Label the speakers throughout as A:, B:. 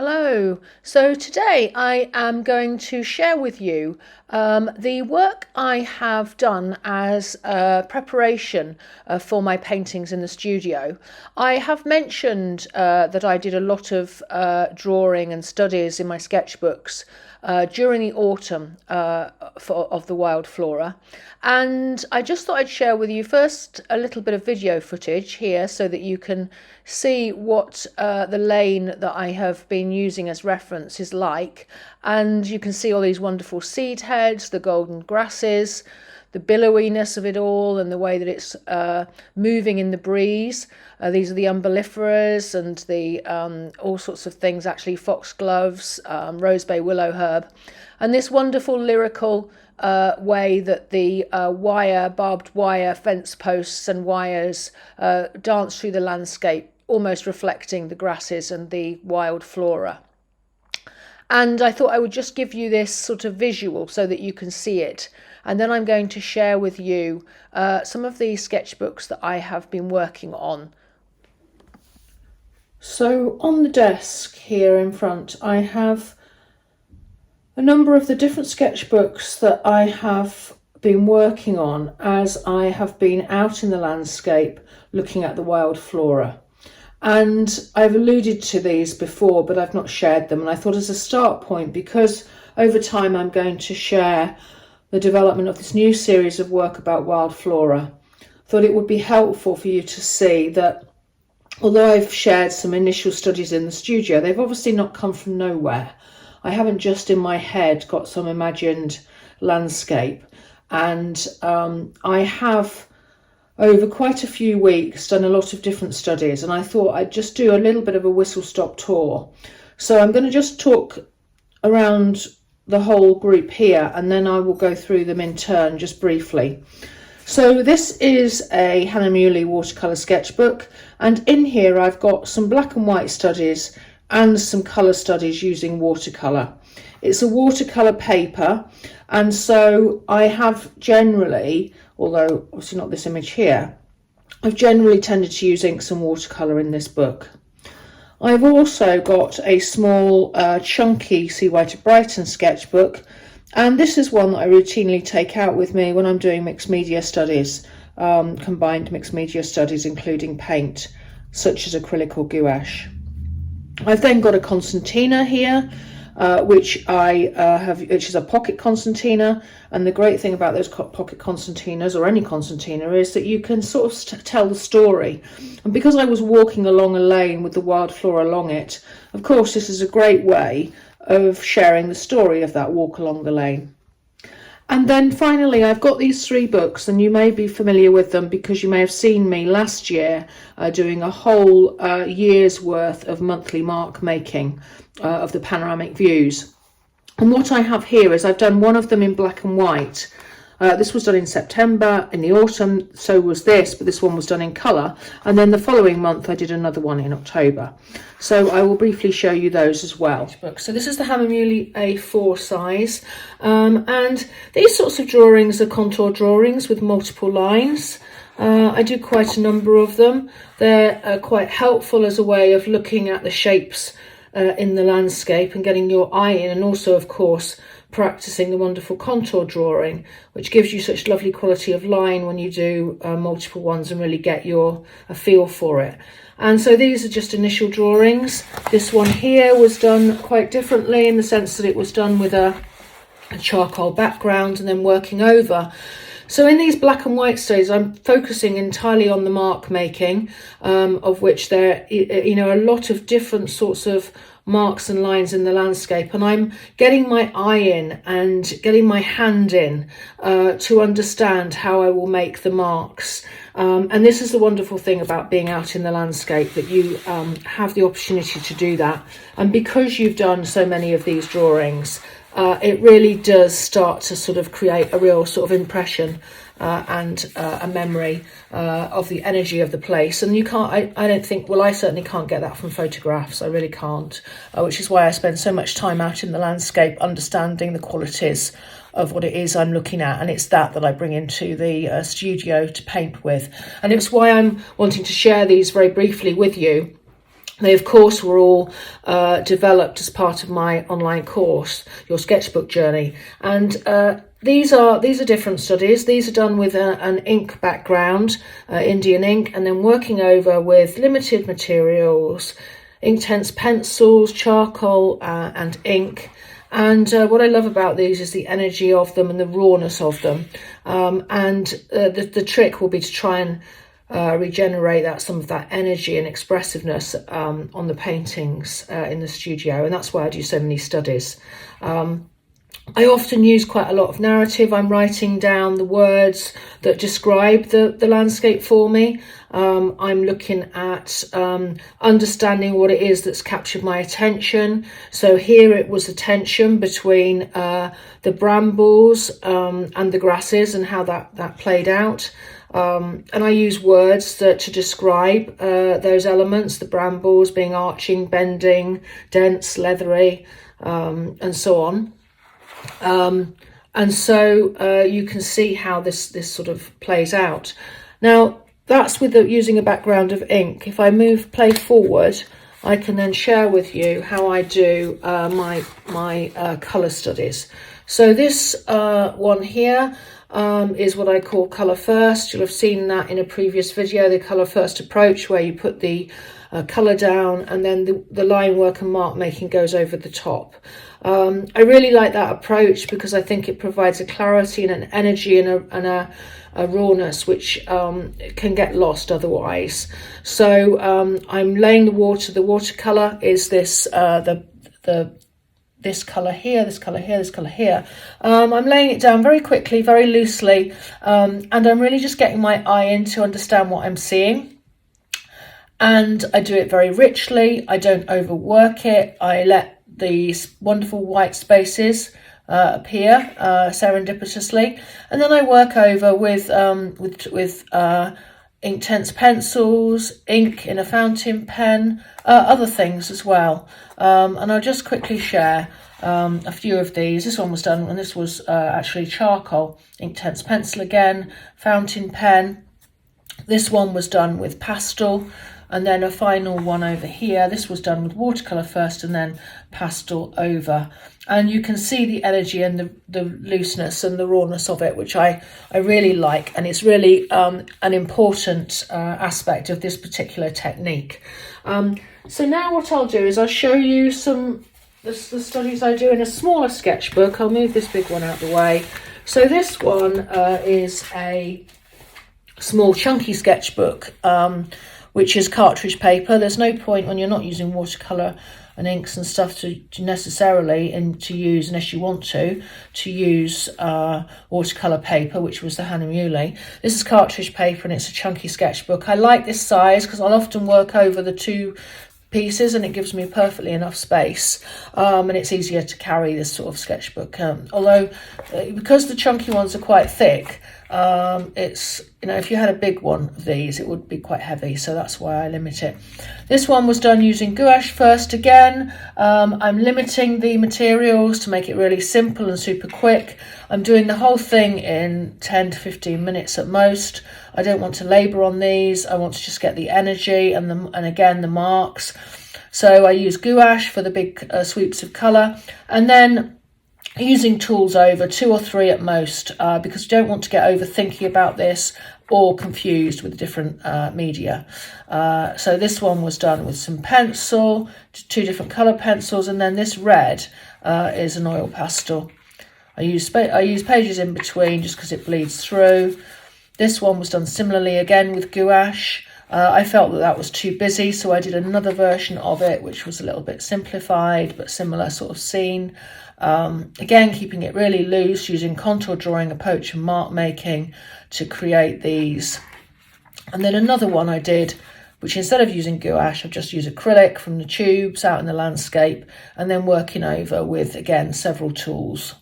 A: Hello. So today I am going to share with you the work I have done as preparation for my paintings in the studio. I have mentioned that I did a lot of drawing and studies in my sketchbooks during the autumn of the wild flora, and I just thought I'd share with you first a little bit of video footage here so that you can see what the lane that I have been using as reference is like, and you can see all these wonderful seed heads, the golden grasses, the billowiness of it all, and the way that it's moving in the breeze. These are the umbelliferas and the all sorts of things, actually foxgloves, rosebay willow herb, and this wonderful lyrical way that the barbed wire fence posts and wires dance through the landscape, almost reflecting the grasses and the wild flora. And I thought I would just give you this sort of visual so that you can see it. And then I'm going to share with you some of the sketchbooks that I have been working on. So on the desk here in front, I have a number of the different sketchbooks that I have been working on as I have been out in the landscape looking at the wild flora. And I've alluded to these before, but I've not shared them. And I thought as a start point, because over time I'm going to share the development of this new series of work about wild flora, I thought it would be helpful for you to see that although I've shared some initial studies in the studio, they've obviously not come from nowhere. I haven't just in my head got some imagined landscape, and I have over quite a few weeks done a lot of different studies, and I thought I'd just do a little bit of a whistle-stop tour. So I'm going to just talk around the whole group here, and then I will go through them in turn just briefly. So this is a Hannah Muley watercolour sketchbook, and in here I've got some black and white studies and some colour studies using watercolour. It's a watercolour paper, and so I have generally, although obviously not this image here, I've generally tended to use inks and watercolour in this book. I've also got a small chunky See Where to Brighten sketchbook, and this is one that I routinely take out with me when I'm doing mixed media studies, combined mixed media studies including paint, such as acrylic or gouache. I've then got a concertina here, which which is a pocket concertina, and the great thing about those pocket concertinas, or any concertina, is that you can sort of tell the story. And because I was walking along a lane with the wild flora along it, of course this is a great way of sharing the story of that walk along the lane. And then finally, I've got these three books, and you may be familiar with them because you may have seen me last year doing a whole year's worth of monthly mark making of the panoramic views. And what I have here is I've done one of them in black and white. This was done in September. In the autumn, so was this, but this one was done in colour. And then the following month, I did another one in October. So I will briefly show you those as well. So this is the Hannah Muley A4 size. And these sorts of drawings are contour drawings with multiple lines. I do quite a number of them. They're quite helpful as a way of looking at the shapes in the landscape and getting your eye in, and also, of course, practicing the wonderful contour drawing, which gives you such lovely quality of line when you do multiple ones and really get a feel for it. And so these are just initial drawings. This one here was done quite differently in the sense that it was done with a charcoal background and then working over. So in these black and white studies, I'm focusing entirely on the mark making, of which there, a lot of different sorts of marks and lines in the landscape, and I'm getting my eye in and getting my hand in to understand how I will make the marks. And this is the wonderful thing about being out in the landscape, that you have the opportunity to do that. And because you've done so many of these drawings, it really does start to sort of create a real sort of impression and a memory of the energy of the place. And you can't, I don't think, well, I certainly can't get that from photographs. I really can't, which is why I spend so much time out in the landscape understanding the qualities of what it is I'm looking at, and it's that I bring into the studio to paint with. And it's why I'm wanting to share these very briefly with you, They, of course, were all developed as part of my online course, Your Sketchbook Journey. And these are different studies. These are done with an ink background, Indian ink, and then working over with limited materials, Inktense pencils, charcoal and ink. And what I love about these is the energy of them and the rawness of them. The trick will be to try and regenerate some of that energy and expressiveness on the paintings in the studio, and that's why I do so many studies. I often use quite a lot of narrative. I'm writing down the words that describe the landscape for me. I'm looking at understanding what it is that's captured my attention. So here it was the tension between the brambles and the grasses and how that played out. And I use words to describe those elements, the brambles being arching, bending, dense, leathery, and so on. And so you can see how this sort of plays out. Now, that's with using a background of ink. If I play forward, I can then share with you how I do my colour studies. So this one here is what I call colour first. You'll have seen that in a previous video, the colour first approach, where you put the colour down and then the line work and mark making goes over the top. I really like that approach because I think it provides a clarity and an energy and a rawness which can get lost otherwise. So I'm laying the watercolor is this this colour here, this colour here, this colour here. I'm laying it down very quickly, very loosely, and I'm really just getting my eye in to understand what I'm seeing. And I do it very richly. I don't overwork it. I let these wonderful white spaces appear serendipitously, and then I work over with Inktense pencils, ink in a fountain pen, other things as well. And I'll just quickly share a few of these. This one was done, and this was actually charcoal, Inktense pencil again, fountain pen. This one was done with pastel. And then a final one over here. This was done with watercolour first and then pastel over. And you can see the energy and the looseness and the rawness of it, which I really like. And it's really an important aspect of this particular technique. So now what I'll do is I'll show you the studies I do in a smaller sketchbook. I'll move this big one out of the way. So this one is a small chunky sketchbook, which is cartridge paper. There's no point when you're not using watercolour and inks and stuff to necessarily, and to use, unless you want to use watercolour paper, which was the Hahnemühle. This is cartridge paper and it's a chunky sketchbook. I like this size because I'll often work over the two pieces and it gives me perfectly enough space, and it's easier to carry this sort of sketchbook, although because the chunky ones are quite thick, it's, if you had a big one of these it would be quite heavy, so that's why I limit it. This one was done using gouache first again. I'm limiting the materials to make it really simple and super quick. I'm doing the whole thing in 10 to 15 minutes at most. I don't want to labour on these. I want to just get the energy and again the marks. So I use gouache for the big sweeps of colour, and then using tools over 2 or 3 at most, because you don't want to get overthinking about this or confused with different media. So this one was done with some pencil, 2 different colour pencils, and then this red is an oil pastel. I use pages in between just because it bleeds through. This one was done similarly again with gouache. I felt that was too busy, so I did another version of it, which was a little bit simplified, but similar sort of scene. Again, keeping it really loose, using contour drawing, approach and mark making to create these. And then another one I did, which instead of using gouache, I've just used acrylic from the tubes out in the landscape, and then working over with, again, several tools.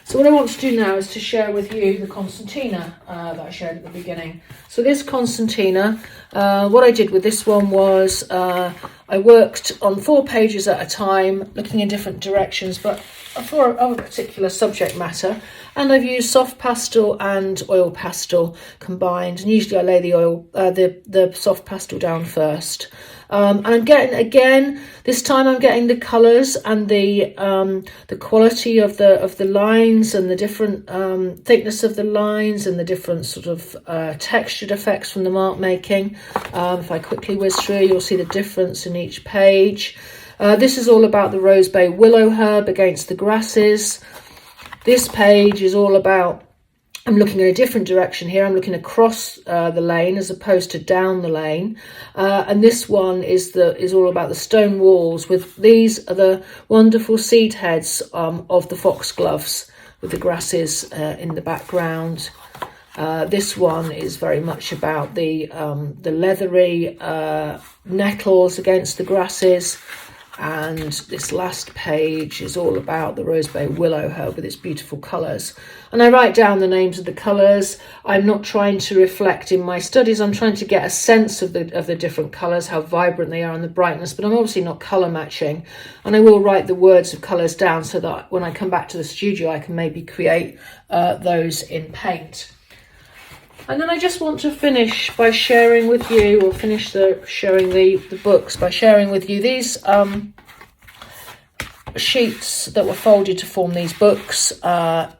A: So what I want to do now is to share with you the concertina that I showed at the beginning. So this concertina, what I did with this one was I worked on 4 pages at a time, looking in different directions, but for a particular subject matter. and I've used soft pastel and oil pastel combined, and usually I lay the soft pastel down first. And I'm getting, again, this time I'm getting the colours and the quality of the lines and the different thickness of the lines and the different sort of textured effects from the mark making. If I quickly whiz through, you'll see the difference in each page. This is all about the rose bay willow herb against the grasses. This page is all about, I'm looking in a different direction here. I'm looking across the lane as opposed to down the lane. And this one is all about the stone walls. With these are the wonderful seed heads of the foxgloves with the grasses in the background. This one is very much about the leathery nettles against the grasses. And this last page is all about the rose bay willow herb with its beautiful colours. And I write down the names of the colours. I'm not trying to reflect in my studies. I'm trying to get a sense of the different colours, how vibrant they are and the brightness, but I'm obviously not colour matching. And I will write the words of colours down so that when I come back to the studio, I can maybe create those in paint. And then I just want to finish by sharing with you, or finish showing the books by sharing with you these sheets that were folded to form these books. I've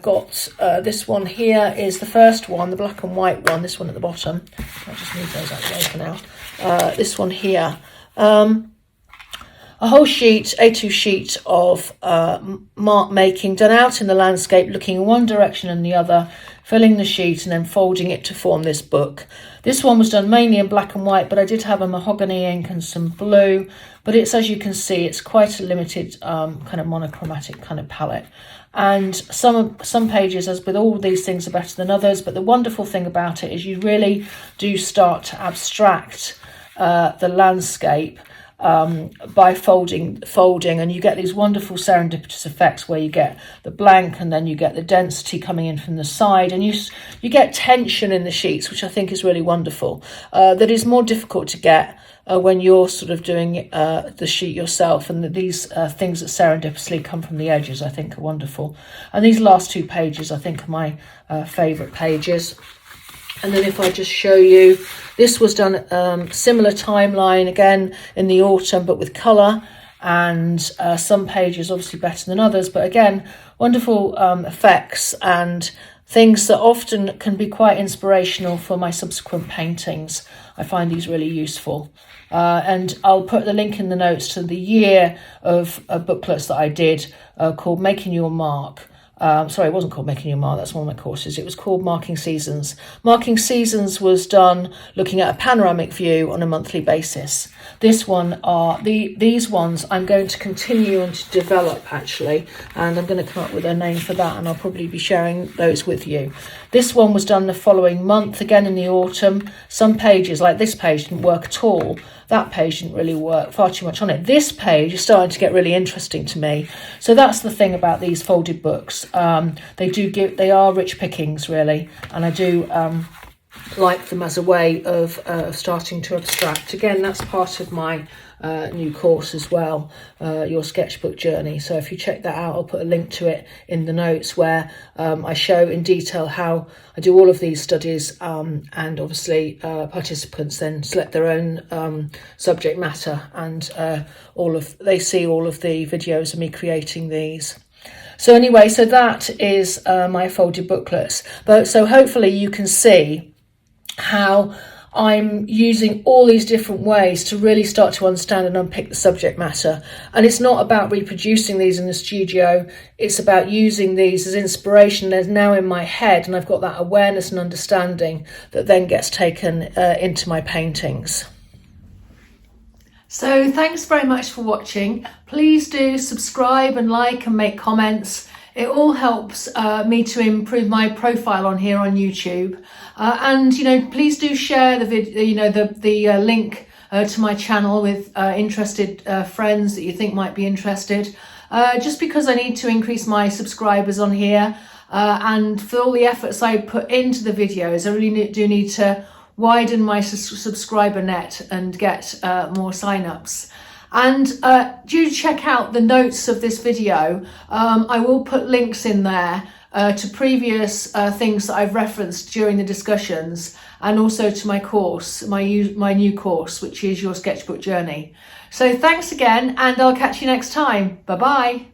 A: got this one here is the first one, the black and white one, this one at the bottom. I'll just move those out of the way for now. This one here. A whole sheet, A2 sheet of mark making done out in the landscape, looking in one direction and the other, filling the sheet and then folding it to form this book. This one was done mainly in black and white, but I did have a mahogany ink and some blue. But it's, as you can see, it's quite a limited kind of monochromatic kind of palette. And some pages, as with all these things, are better than others. But the wonderful thing about it is you really do start to abstract the landscape by folding, and you get these wonderful serendipitous effects where you get the blank and then you get the density coming in from the side, and you get tension in the sheets, which I think is really wonderful. That is more difficult to get when you're sort of doing the sheet yourself, and these things that serendipitously come from the edges I think are wonderful. And these last two pages I think are my favourite pages. And then if I just show you, this was done similar timeline again in the autumn, but with colour, and some pages obviously better than others, but again, wonderful effects and things that often can be quite inspirational for my subsequent paintings. I find these really useful. And I'll put the link in the notes to the year of booklets that I did called Making Your Mark. Sorry, it wasn't called Making Your Mark, that's one of my courses. It was called Marking Seasons. Marking Seasons was done looking at a panoramic view on a monthly basis. This one these ones I'm going to continue and to develop actually, and I'm going to come up with a name for that, and I'll probably be sharing those with you. This one was done the following month, again in the autumn. Some pages, like this page, didn't work at all. That page didn't really work, far too much on it. This page is starting to get really interesting to me. So that's the thing about these folded books. They are rich pickings really, and I do like them as a way of starting to abstract. Again, that's part of my new course as well, your sketchbook journey. So if you check that out, I'll put a link to it in the notes where I show in detail how I do all of these studies, and obviously participants then select their own subject matter, and they see all of the videos of me creating these. So anyway, so that is my folded booklets. So hopefully you can see how I'm using all these different ways to really start to understand and unpick the subject matter. And it's not about reproducing these in the studio, it's about using these as inspiration. They're now in my head, and I've got that awareness and understanding that then gets taken into my paintings. So thanks very much for watching. Please do subscribe and like and make comments. It all helps me to improve my profile on here on YouTube. And please do share the video, the link to my channel with interested friends that you think might be interested. Just because I need to increase my subscribers on here, and for all the efforts I put into the videos, I really do need to widen my subscriber net and get more sign-ups. And do check out the notes of this video. I will put links in there to previous things that I've referenced during the discussions, and also to my course, my new course, which is Your Sketchbook Journey. So thanks again, and I'll catch you next time. Bye bye.